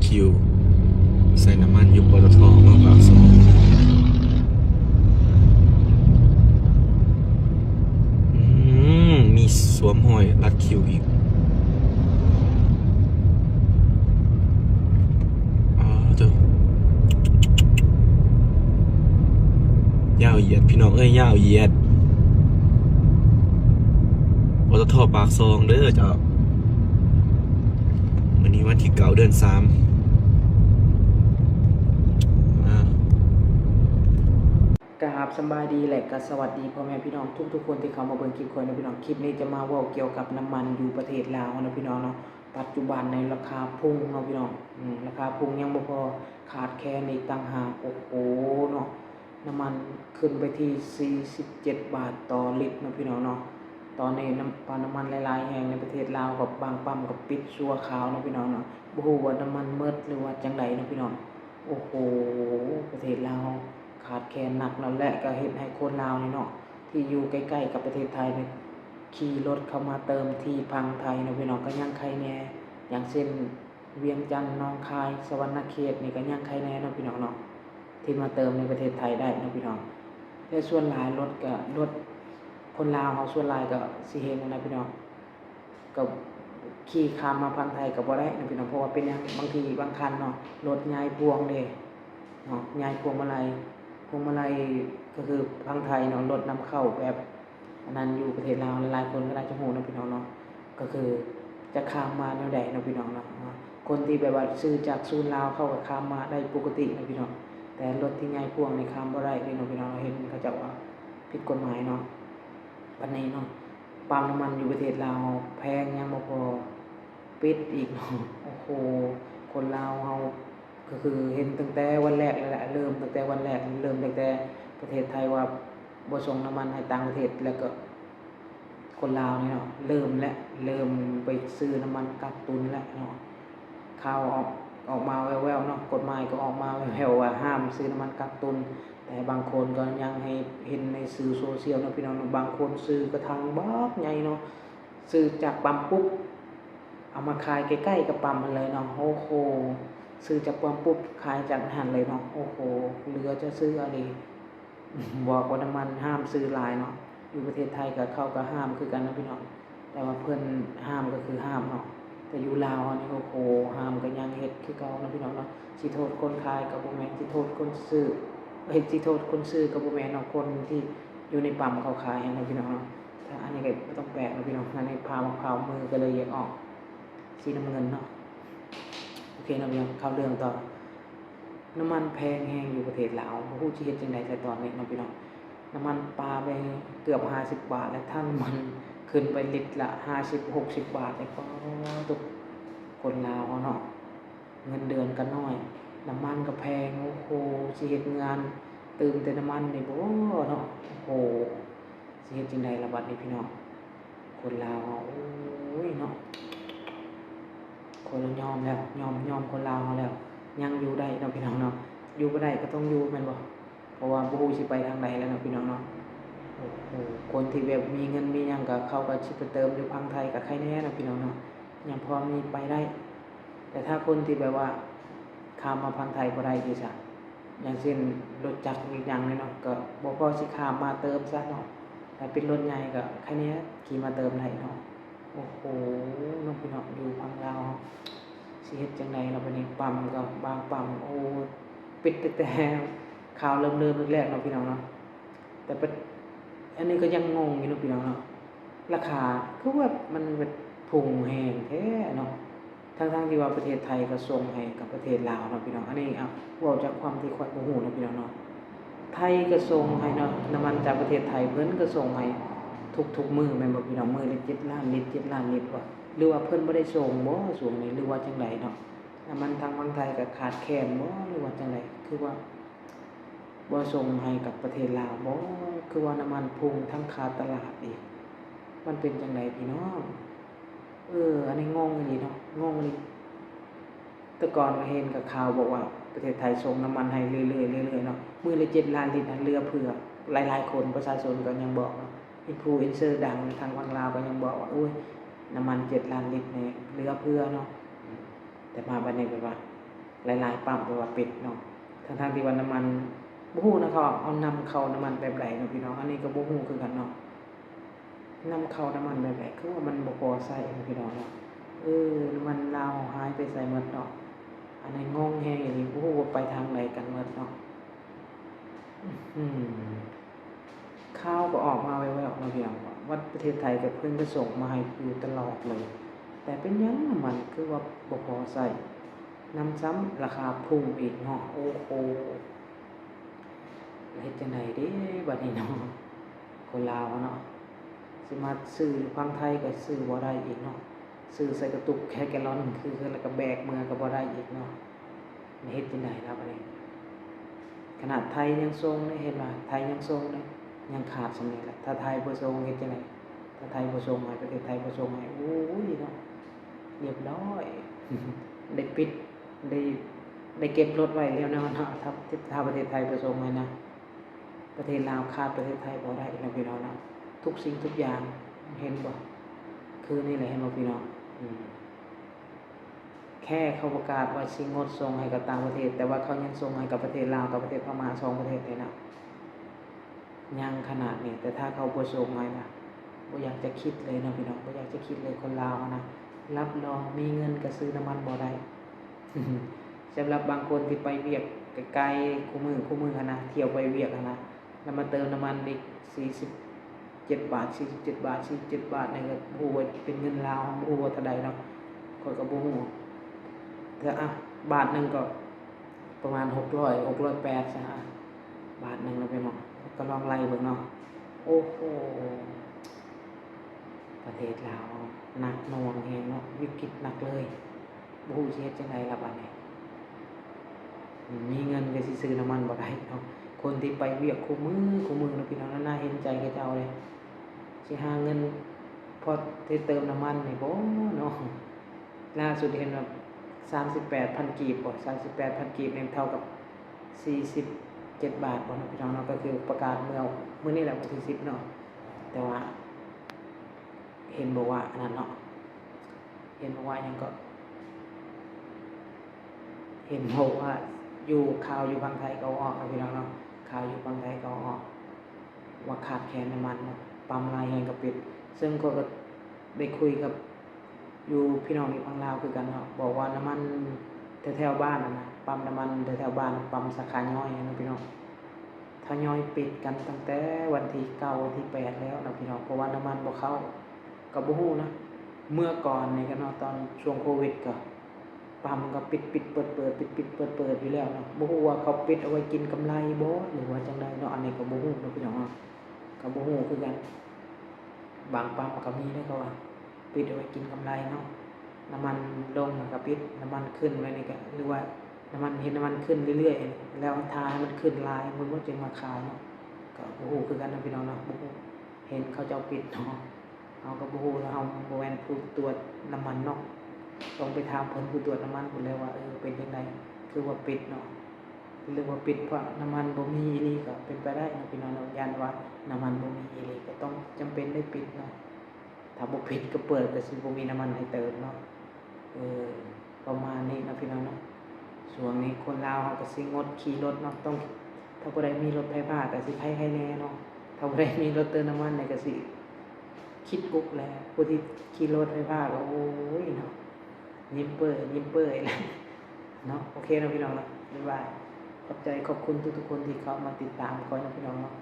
คิวใส่น้ำมันอยู่ปตทมาปากซองมีสวมห้อยรัดคิวอีกอ๋อเจ้ายาวเหยียดพี่น้องเอ้ยยาวเหยียดปตทปากซองเด้อเจ้าวันนี้วันที่9 เดือน 3กราบสบายดีแหละก็สวัสดีพ่อแม่พี่น้องทุกคนที่เข้ามาเบิ่งคลิปคอยนะพี่น้องคลิปนี้จะมาเว้าเกี่ยวกับน้ำมันอยู่ประเทศลาวนะพี่น้องเนาะปัจจุบันในราคาพุ่งเนาะพี่น้องราคาพุ่งยังบ่พอขาดแคลนอีกต่างหากโอ้โหเนาะน้ำมันขึ้นไปที่47 บาทต่อลิตรนะพี่น้องเนาะตอนนี้น้ำมันหลายๆแห่งในประเทศลาวกับบางปั๊มกับปิดชั่วคราวนะพี่น้องเนาะบ่ฮู้ว่าน้ำมันหมดหรือว่าจังไดนะพี่น้องโอ้โหประเทศลาวขาดแคลนหนักนั่นแหละก็เฮ็ดให้คนลาวนี่เนาะที่อยู่ใกล้ๆกับประเทศไทยเนี่ยขี่รถเข้ามาเติมที่พังไทยนะพี่น้องก็ยังใครแน่อย่างเช่นเวียงจันทน์หนองคายสวรรณเขตนี่ก็ยังใครแน่เนาะพี่น้องเนาะที่มาเติมในประเทศไทยได้นะพี่น้องแต่ส่วนหลายรถก็รถคนลาวเฮาส่วนหลายก็สิเห็นนะพี่น้องก็ขี่ข้ามมาพังไทยก็บ่ได้นะพี่น้องเพราะว่าเป็นหยังบางทีบางคันเนาะรถย้ายพวงเด้เนาะย้ายพวงมาลัยก็คือพังไทยเนาะรถนำเข้าแบบอันนั้นอยู่ประเทศลาวหลายคนก็น่าจะฮู้นะพี่น้องเนาะก็คือจะข้ามมาแนวใดนะพี่น้องเนาะคนที่แบบว่าซื้อจากศูนย์ลาวเข้าก็ข้ามมาได้ปกตินะพี่น้องแต่รถที่ย้ายพวงนี่ข้ามบ่ได้พี่น้องเห็นเขาเจ้าว่าผิดกฎหมายเนาะปานนี้เนาะปั๊มน้ำมันอยู่ประเทศลาวแพงยังบ่พอปิดอีกเนาะโอ้โหคนลาวเฮาก็คือเห็นตั้งแต่วันแรกเลยแหละเริ่มตั้งแต่วันแรกเริ่มตั้งแต่ประเทศไทยว่าบ่ส่งน้ำมันให้ต่างประเทศแล้วก็คนลาวนี่เนาะเริ่มไปซื้อน้ำมันกักตุนแล้วเนาะข่าวออกมาแว่วๆเนาะกฎหมายก็ออกมาแว่วๆว่าห้ามซื้อน้ำมันกักตุนแต่บางคนก็ยังให้เห็นในสื่อโซเชียลเนาะพี่น้องบางคนซื้อกระทั่งบักใหญ่เนาะซื้อจากปั๊มปุ๊บเอามาขายใกล้ๆกับปั๊มมันเลยเนาะโอ้โหซื้อจากปั๊มปุ๊บขายจากหันเลยเนาะโอ้โหเหลือจะซื้ออะไรบอกว่าน้ำมันห้ามซื้อหลายเนาะอยู่ประเทศไทยกับเขาก็ห้ามคือกันนะพี่น้องแต่ว่าเพิ่นห้ามก็คือห้ามเนาะแต่อยู่ลาวนี่โอ้โหห้ามก็ยังเฮ็ดคือเก่านะพี่น้องเนาะสิโทษคนขายก็บ่แม่นสิโทษคนซื้อสิโทษคนซื้อก็บ่แม่นเนาะคนที่อยู่ในปั๊มเขาขายให้นะพี่น้องเนาะถ้าอันนี้ก็บ่ต้องแปลกนะพี่น้องอันนี้พามะพร้าวมือก็เลยแยกออกสีน้ำเงินเนาะโอเคนะพี่น้องเข้าเรื่องต่อน้ำมันแพงแฮงอยู่ประเทศลาวบ่ฮู้สิเฮ็ดจังได๋แต่ตอนนี้เนาะพี่น้องน้ำมันปาไปเกือบ50 บาทแล้วท่านมันขึ้นไปลิตรละ50-60 บาทเลยก็ทุกคนลาวเนาะเงินเดือนก็น้อยน้ำมันก็แพงโอ้โหสิเฮ็ดงานเติมแต่น้ำมันนี่บ่เนาะโอ้โหสิเฮ็ดจังได๋ล่ะบัดนี้พี่น้องคนลาวโอ้ยเนาะคนละยอมแล้วยอมคนลาวเฮาแล้วยังอยู่ได้เนาะพี่น้องเนาะอยู่บ่ได้ก็ต้องอยู่แม่นบ่เพราะว่าบ่ฮู้สิไปทางใดแล้วเนาะพี่น้องเนาะโอ้โหคนที่แบบมีเงินมีหยังก็เขาก็สิไปเติมอยู่พังไทยก็ใครแน่เนาะพี่น้องเนาะยังพอมีไปได้แต่ถ้าคนที่แบบว่าข้ามมาพังไทยบ่ได้คือซะอย่างเช่นรถจักรอีกอย่างนึงเนาะก็บ่พอสิข้ามมาเติมซะเนาะถ้าเป็นรถใหญ่ก็ใครแน่ขี่มาเติมได้เนาะโอ้โหน้องพี่น้องอยู่พังลาวสิเฮ็ดจังได๋ล่ะบัดนี้ปั๊มก็บางปั๊มโอ้ปิดตั้งแต่ข่าวเริ่มแรกๆเนาะพี่น้องเนาะแต่อันนี้ก็ยังงงอยู่เนาะพี่น้องเนาะราคาคือว่ามันแบบพุ่งแรงแท้เนาะทั้งที่ว่าประเทศไทยก็ส่งให้กับประเทศลาวเนาะพี่น้องอันนี้เว้าจากความที่ข้อยบ่ฮู้เนาะพี่น้องเนาะไทยก็ส่งให้เนาะน้ำมันจากประเทศไทยเพิ่นก็ส่งให้ทุกมื้อแม่นบ่พี่น้องมื้อละ7 ล้านลิตร7 ล้านลิตรบ่หรือว่าเพิ่นบ่ได้ส่งบ่ช่วงนี้หรือว่าจังไดเนาะน้ำมันทางฝั่งไทยก็ขาดแคลนบ่หรือว่าจังไดคือว่าบ่ส่งให้กับประเทศลาวบ่คือว่าน้ำมันพุ่งทั้งขาดตลาดอีกมันเป็นจังไดพี่น้องอันนี้งงอีหลีเนาะงงอีหลีแต่ก่อนก็เห็นกับข่าวบอกว่าประเทศไทยส่งน้ำมันให้เรื่อยๆเนาะมื้อละ7 ล้านลิตรเหลือเผื่อหลายๆคนประชาชนก็ยังบอกเนาะอินฟลูเอนเซอร์ดังทางฝั่งลาวก็ยังบอกว่าโอ้ยน้ำมัน7 ล้านลิตรนี่เหลือเผื่อเนาะแต่มาบัดนี้แบบว่า หลายๆปั๊มแปลว่าปิดเนาะทั้งๆที่ว่าน้ำมันบ่ฮู้นะเขาเอานำเข้าน้ำมันแบบใดเนาะพี่น้องอันนี้ก็บ่ฮู้คือกันเนาะนำเข้าน้ำมันแบบใดคือว่ามันบ่พอใช้เนาะพี่น้องเนาะน้ำมันลาวหายไปไสหมดเนาะอันนี้งงแฮงอีหลีบ่ฮู้ว่าไปทางใดกันหมดเนาะอืมข่าวก็ออกมาแว่วๆเนาะพี่น้องว่าประเทศไทยก็เพิ่นก็ส่งมาให้อยู่ตลอดเลย แต่เป็นหยังน้ำมันคือว่าบ่พอใช้นำซ้ำราคาพุ่งอีกเนาะโอ้โฮเฮ็ดจังไดเด้บัดนี้เนาะคนลาวเนาะสิมาซื้ออยู่ฝั่งไทยก็ซื้อบ่ได้อีกเนาะซื้อใส่กระตุกแค่แกลลอนคือแล้วก็แบกเมือก็บ่ได้อีกเนาะเฮ็ดจังไดล่ะบัดนี้ขนาดไทยยังส่งเลยเห็นว่าไทยยังส่งเลยยังขาดส่ำนี้แหละถ้าไทยบ่ส่งเฮ็ดจังไดถ้าไทยบ่ส่งให้ประเทศไทยบ่ส่งให้โอ้ยเนาะเรียบร้อย ได้ปิดได้ได้เก็บรถไว้แล้วเนาะถ้าประเทศไทยบ่ส่งให้นะประเทศลาวขาดประเทศไทยบ่ได้นะพี่น้องเนาะทุกสิ่งทุกอย่างเห็นบ่คือนี่แหละเห็นบ่พี่น้องแค่เขาประกาศว่าสิงดส่งให้กับต่างประเทศแต่ว่าเขายังส่งให้กับประเทศลาวกับประเทศพม่า2ประเทศเลยนะยังขนาดนี้แต่ถ้าเขาบ่ส่งให้นะบ่อยากจะคิดเลยนะพี่น้องบ่อยากจะคิดเลยคนลาวนะรับรองมีเงินก็ซื้อน้ำมันบ่ได้ สำหรับบางคนที่ไปเวียกไกลๆคู่มือหั้นนะเที่ยวไปเวียกหั้นนะแล้วมาเติมน้ำมันอีก47 บาท47 บาท47 บาทนี่ก็บ่ฮู้ว่าเป็นเงินลาวบ่ฮู้ว่าเท่าใดเนาะข้อยก็บ่ฮู้แต่บาทหนึงก็ประมาณ600 680ซะบาทหนึงแล้วไปเนาะก็ลองไล่เบิ่งเนาะโอ้โฮประเทศลาวหนักหน่วงแฮงเนาะวิกฤตหนักเลยบ่ฮู้สิเฮ็ดจังไดล่ะบัดนี้มีเงินก็สิซื้อน้ำมันบ่ได้เนาะคนที่ไปเวียกคู่มือเนาะพี่น้องน่าเห็นใจเขาเจ้าเลยสิหาเงินพอได้เติมน้ำมันนี่บ่เนาะล่าสุดเห็นว่า38,000 กีบบ่38,000 กีบนี่เท่ากับ47 บาทบ่เนาะพี่น้องเนาะก็คือประกาศมื้อนี้แหละวันที่10เนาะแต่ว่าเห็นบอกว่าอันนั้นเนาะเห็นบอกว่าหยังก็เห็นบอกว่าอยู่ข่าวอยู่บางไทยก็ออกนะพี่น้องเนาะข่าวอยู่บางไทยก็ออกว่าขาดแคลนน้ำมันเนาะปั๊มลายแห่งก็ปิดซึ่งก็ได้คุยกับอยู่พี่น้องอยู่ฝั่งลาวคือกันเนาะบอกว่าน้ำมันแถวๆบ้านนะปั๊มน้ำมันแถวๆบ้านปั๊มสาขาย่อยนะพี่น้องถ้าย่อยปิดกันตั้งแต่วันที่9วันที่8แล้วนะพี่น้องเพราะว่าน้ำมันบ่เข้าก็บ่ฮู้นะเมื่อก่อนนี่ก็เนาะตอนช่วงโควิดก็ปั๊มก็ปิดเปิดอยู่แล้วเนาะบ่ฮู้ว่าเขาปิดเอาไว้กินกำไรบ่หรือว่าจังไดเนาะอันนี้ก็บ่ฮู้เนาะพี่น้องเนาะก็บ่ฮู้คือกันบางปั๊มก็มีเด้อเขาว่าปิดเอาไว้กินกำไรเนาะน้ำมันลงก็ปิดน้ำมันขึ้นไว้นี่ก็หรือว่าน้ำมันเห็นน้ำมันขึ้นเรื่อยๆแล้วทาให้มันขึ้นหลายมันบ่จึงมาขายเนาะก็บ่ฮู้คือกันนะพี่น้องเนาะบ่ฮู้เห็นเขาเจ้าปิดเนาะเอาก็บ่ฮู้แล้วเอาบ่แม่นผู้ตรวจน้ำมันเนาะต้องไปถามเพิ่นผู้ตรวจน้ำมันพุ่นแล้วว่าเป็นจังไดคือว่าปิดเนาะหรือว่าปิดเพราะน้ำมันบ่มีอีหลีก็เป็นไปได้เนาะพี่น้องเนาะย้านว่าน้ำมันบ่มีอีหลีก็ต้องจำเป็นได้ปิดเนาะถ้าบ่ปิดก็เปิดก็สิบ่มีน้ำมันให้เติมเนาะประมาณนี้เนาะพี่น้องเนาะช่วงนี้คนลาวเขาก็สิงดขี่รถเนาะต้องถ้าผู้ใดมีรถไฟฟ้าก็สิไผให้แน่เนาะถ้าผู้ใดมีรถเติมน้ำมันนี่ก็สิคิดกุ๊กแล้วผู้ที่ขี่รถไฟฟ้าก็โอ้ยเนาะยิ้มเปื่อยเลยเนาะโอเคเนาะพี่น้องเนาะบ๊ายบายขอบใจขอบคุณทุกๆคนที่เข้ามาติดตามคอยเนาะพี่น้องเนาะ